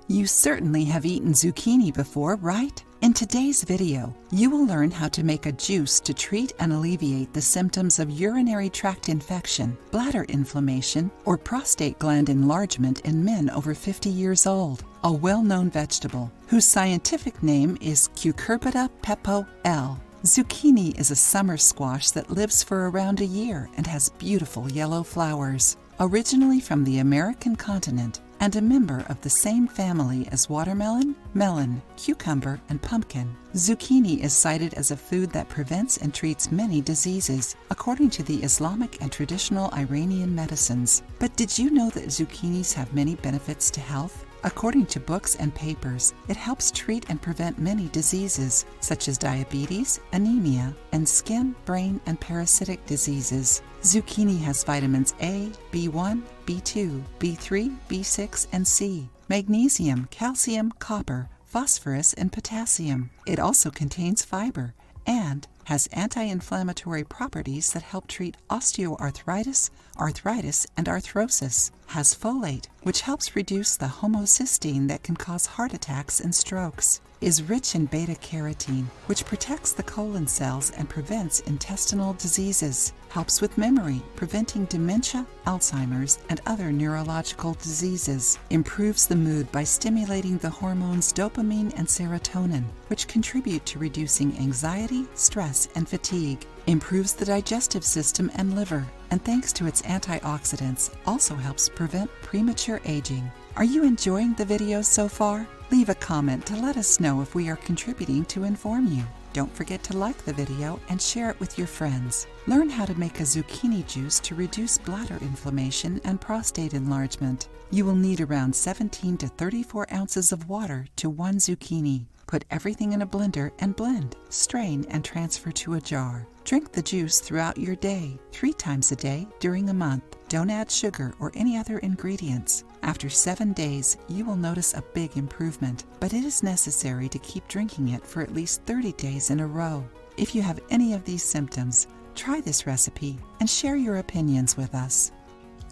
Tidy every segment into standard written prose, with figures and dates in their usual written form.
You certainly have eaten zucchini before, right? In today's video, you will learn how to make a juice to treat and alleviate the symptoms of urinary tract infection, bladder inflammation, or prostate gland enlargement in men over 50 years old. A well-known vegetable, whose scientific name is Cucurbita pepo L. Zucchini is a summer squash that lives for around a year and has beautiful yellow flowers. Originally from the American continent and a member of the same family as watermelon, melon, cucumber, and pumpkin, zucchini is cited as a food that prevents and treats many diseases, according to the Islamic and traditional Iranian medicines. But did you know that zucchinis have many benefits to health? According to books and papers, it helps treat and prevent many diseases, such as diabetes, anemia, and skin, brain, and parasitic diseases. Zucchini has vitamins A, B1, B2, B3, B6, and C, magnesium, calcium, copper, phosphorus, and potassium. It also contains fiber and has anti-inflammatory properties that help treat osteoarthritis, arthritis, and arthrosis. Has folate, which helps reduce the homocysteine that can cause heart attacks and strokes. Is rich in beta-carotene, which protects the colon cells and prevents intestinal diseases. Helps with memory, preventing dementia, Alzheimer's, and other neurological diseases. Improves the mood by stimulating the hormones dopamine and serotonin, which contribute to reducing anxiety, stress, and fatigue. Improves the digestive system and liver, and thanks to its antioxidants, also helps prevent premature aging. Are you enjoying the video so far? Leave a comment to let us know if we are contributing to inform you. Don't forget to like the video and share it with your friends. Learn how to make a zucchini juice to reduce bladder inflammation and prostate enlargement. You will need around 17 to 34 ounces of water to 1 zucchini. Put everything in a blender and blend. Strain and transfer to a jar. Drink the juice throughout your day, 3 times a day during a month. Don't add sugar or any other ingredients. After 7 days, you will notice a big improvement, but it is necessary to keep drinking it for at least 30 days in a row. If you have any of these symptoms, try this recipe and share your opinions with us.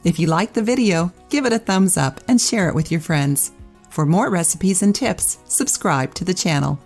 If you liked the video, give it a thumbs up and share it with your friends. For more recipes and tips, subscribe to the channel.